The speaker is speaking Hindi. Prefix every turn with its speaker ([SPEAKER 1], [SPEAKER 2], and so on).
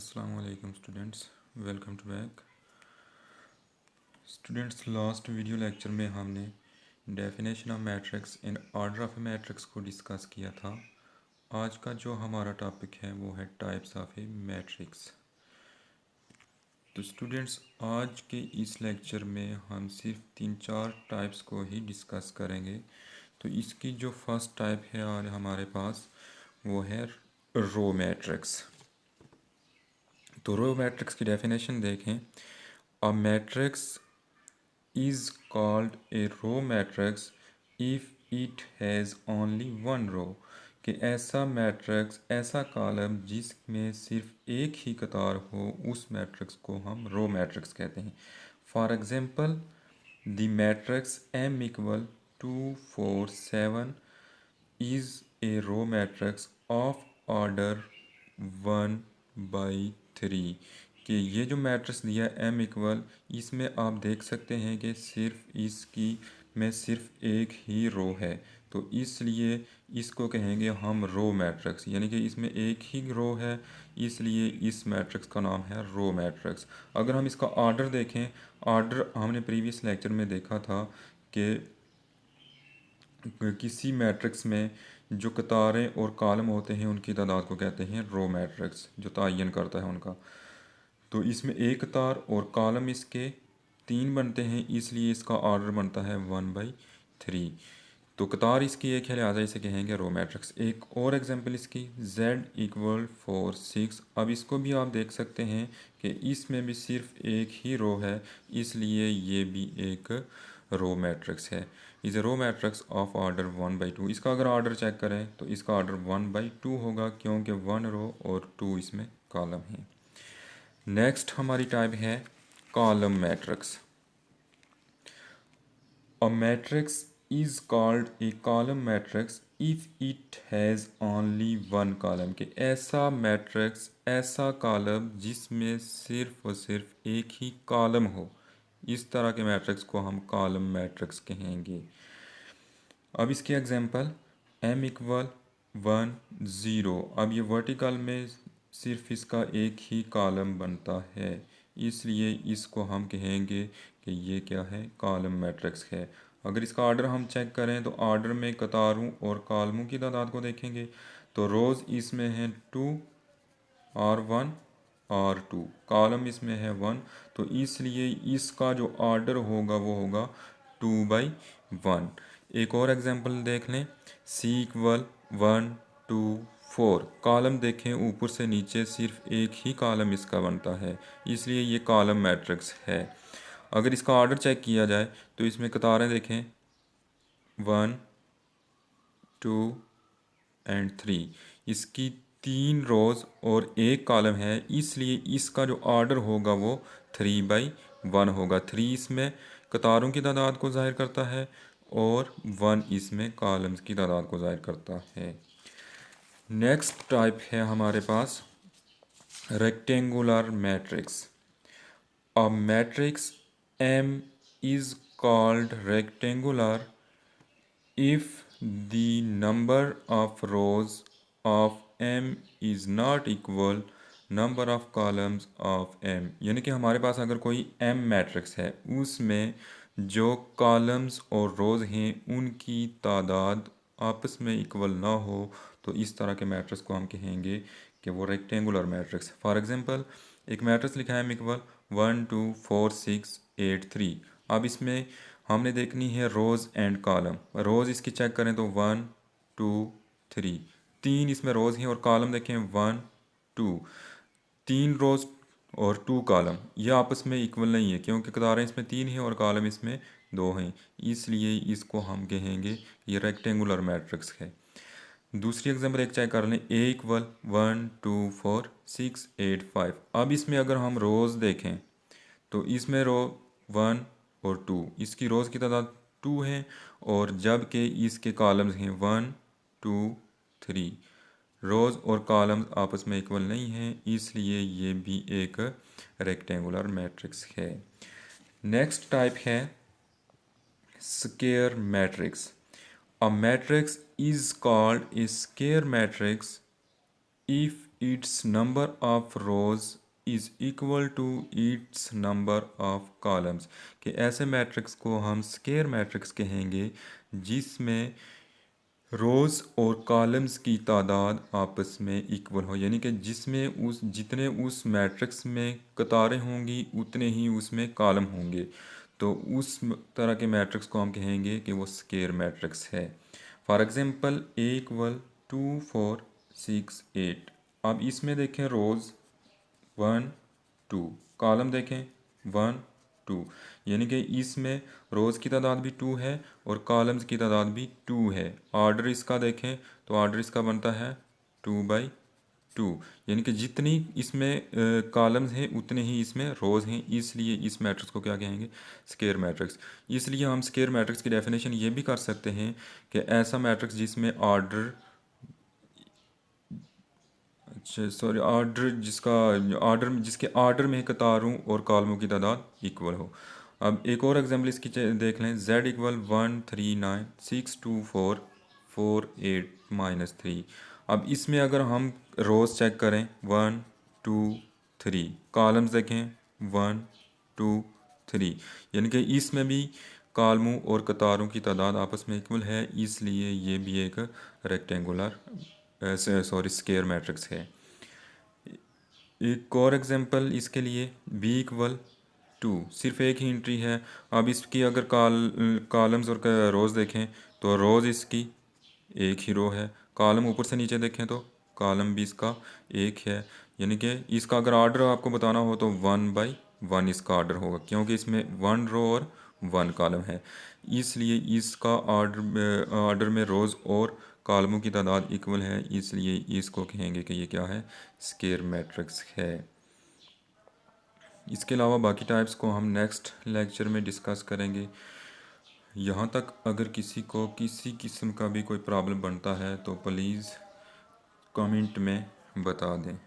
[SPEAKER 1] Assalamu alaikum students, welcome to back. Students, last video lecture में हमने definition of matrix and order of A matrix को डिस्कस किया था। आज का जो हमारा टॉपिक है वो है टाइप्स ऑफ ए मैट्रिक्स। तो स्टूडेंट्स, आज के इस लेक्चर में हम सिर्फ 3-4 टाइप्स को ही डिस्कस करेंगे। तो इसकी जो फर्स्ट टाइप है आज हमारे पास वो है रो मैट्रिक्स। तो रो मैट्रिक्स की डेफिनेशन देखें। A matrix is called a row matrix if it has only one row, कि ऐसा मैट्रिक्स, ऐसा कॉलम जिसमें सिर्फ एक ही कतार हो, उस मैट्रिक्स को हम रो मैट्रिक्स कहते हैं। For example, the matrix m equal 2 4 7 is a row matrix of order 1/3। कि ये जो मैट्रिक्स दिया m इक्वल, इसमें आप देख सकते हैं कि सिर्फ इसकी में सिर्फ एक ही रो है, तो इसलिए इसको कहेंगे हम रो मैट्रिक्स, यानी कि इसमें एक ही रो है, इसलिए इस मैट्रिक्स का नाम है रो मैट्रिक्स। अगर हम इसका ऑर्डर देखें, ऑर्डर हमने प्रीवियस लेक्चर में देखा था कि किसी मैट्रिक्स में जो कतारें और कॉलम होते हैं उनकी तादाद को कहते हैं रो मैट्रिक्स, जो तयन करता है उनका। तो इसमें एक कतार और कॉलम इसके 3 बनते हैं, इसलिए इसका ऑर्डर बनता है 1/3। तो कतार इसकी एक है, लिहाजा इसे कहेंगे रो मैट्रिक्स। एक और एग्जांपल इसकी z इक्वल 4 6। अब इसको भी आप देख सकते हैं कि इसमें भी सिर्फ एक ही रो है, इसलिए ये भी एक रो मैट्रिक्स है। Is a row matrix of order 1/2। इसका अगर ऑर्डर चेक करें तो इसका ऑर्डर 1/2 होगा, क्योंकि 1 रो और 2 इसमें कॉलम है। नेक्स्ट हमारी टाइप है column matrix. A matrix is called a column matrix if it has only one column, कि ऐसा मैट्रिक्स, ऐसा कॉलम जिसमें सिर्फ और सिर्फ एक ही कॉलम हो, इस तरह के मैट्रिक्स को हम कॉलम मैट्रिक्स कहेंगे। अब इसकी एग्जांपल m इक्वल 1 0। अब ये वर्टिकल में सिर्फ इसका एक ही कॉलम बनता है, इसलिए इसको हम कहेंगे कि ये क्या है, कॉलम मैट्रिक्स है। अगर इसका ऑर्डर हम चेक करें तो ऑर्डर में कतारों और कॉलमों की तादाद को देखेंगे तो रोज़ इसमें है 2 और 1 और 2, कॉलम इसमें है 1, तो इसलिए इसका जो ऑर्डर होगा वो होगा 2/1। एक और एग्जांपल देख लें, c इक्वल 1 2 4। कॉलम देखें ऊपर से नीचे सिर्फ एक ही कॉलम इसका बनता है, इसलिए ये कॉलम मैट्रिक्स है। अगर इसका ऑर्डर चेक किया जाए तो इसमें कतारें देखें 1 2 एंड 3। इसकी 3 रोज़ और एक कॉलम है, इसलिए इसका जो ऑर्डर होगा वो 3/1 होगा। 3 इसमें कतारों की तादाद को ज़ाहिर करता है और 1 इसमें कॉलम्स की तादाद को ज़ाहिर करता है। नेक्स्ट टाइप है हमारे पास rectangular matrix. A matrix M is called rectangular if the number of rows of M is not equal number of columns of M। यानी कि हमारे पास अगर कोई M मैट्रिक्स है, उसमें जो कॉलम्स और रोज़ हैं उनकी तादाद आपस में इक्वल ना हो, तो इस तरह के मैट्रिक्स को हम कहेंगे कि वो रेक्टेंगुलर मैट्रिक्स। फॉर एग्जांपल, एक मैट्रिक्स लिखा है M इक्वल 1 2 4 6 8 3। अब इसमें हमने देखनी है रोज़ एंड कॉलम। रोज़ इसकी चेक करें तो 1 2 3, 3 इसमें रोज़ हैं, और कॉलम देखें 1 2। 3 रोज़ और 2 कॉलम ये आपस में इक्वल नहीं है, क्योंकि कतारें इसमें 3 हैं और कॉलम इसमें 2 हैं, इसलिए इसको हम कहेंगे ये रेक्टेंगुलर मैट्रिक्स है। दूसरी एग्जाम्पल एक चेक कर लें, a इक्वल 1 2 4 6 8 5। अब इसमें अगर हम रोज़ देखें तो इसमें रो 1 और 2, इसकी रोज़ की तादाद 2 है, और जबकि इसके कॉलम्स हैं 1 2 3। रोज़ और कॉलम्स आपस में इक्वल नहीं हैं, इसलिए ये भी एक रेक्टेंगुलर मैट्रिक्स है। नेक्स्ट टाइप है square matrix. A matrix is called a square matrix if its number of rows is equal to its number of columns, कि ऐसे मैट्रिक्स को हम स्केयर मैट्रिक्स कहेंगे जिसमें रोज़ और कॉलम्स की तादाद आपस में इक्वल हो, यानी कि जिसमें उस जितने उस मैट्रिक्स में कतारें होंगी उतने ही उसमें कॉलम होंगे, तो उस तरह के मैट्रिक्स को हम कहेंगे कि वो स्केयर मैट्रिक्स है। For example A equal 2 4 6 8। अब इसमें देखें रोज़ 1 2, कॉलम देखें 1 2, यानी कि इसमें रोज़ की तादाद भी 2 है और कॉलम्स की तादाद भी 2 है। ऑर्डर इसका देखें तो ऑर्डर इसका बनता है 2/2, यानी कि जितनी इसमें कॉलम्स हैं उतने ही इसमें रोज़ हैं, इसलिए इस मैट्रिक्स को क्या कहेंगे, स्केयर मैट्रिक्स। इसलिए हम स्केयर मैट्रिक्स की डेफिनेशन ये भी कर सकते हैं कि ऐसा मैट्रिक्स जिसमें ऑर्डर जिसके ऑर्डर में कतारों और कॉलमों की तादाद इक्वल हो। अब एक और एग्जांपल इसकी देख लें, z इक्वल 1 3 9 6 2 4 4 8 -3। अब इसमें अगर हम रोज़ चेक करें 1 2 3, कॉलम्स देखें 1 2 3, यानी कि इसमें भी कॉलमों और कतारों की तादाद आपस में इक्वल है, इसलिए ये भी एक रेक्टेंगुलर स्केयर मैट्रिक्स है। एक और एग्जांपल इसके लिए b इक्वल 2, सिर्फ एक ही एंट्री है। अब इसकी अगर कॉलम्स और रोज़ देखें तो रोज़ इसकी एक ही रो है, कॉलम ऊपर से नीचे देखें तो कॉलम भी इसका एक है, यानी कि इसका अगर ऑर्डर आपको बताना हो तो 1/1 इसका ऑर्डर होगा, क्योंकि इसमें 1 रो और 1 कॉलम है, इसलिए इसका ऑर्डर में रोज़ और कॉलमों की तादाद इक्वल है, इसलिए इसको कहेंगे कि ये क्या है, स्केयर मैट्रिक्स है। इसके अलावा बाकी टाइप्स को हम नेक्स्ट लेक्चर में डिस्कस करेंगे। यहाँ तक अगर किसी को किसी किस्म का भी कोई प्रॉब्लम बनता है तो प्लीज़ कमेंट में बता दें।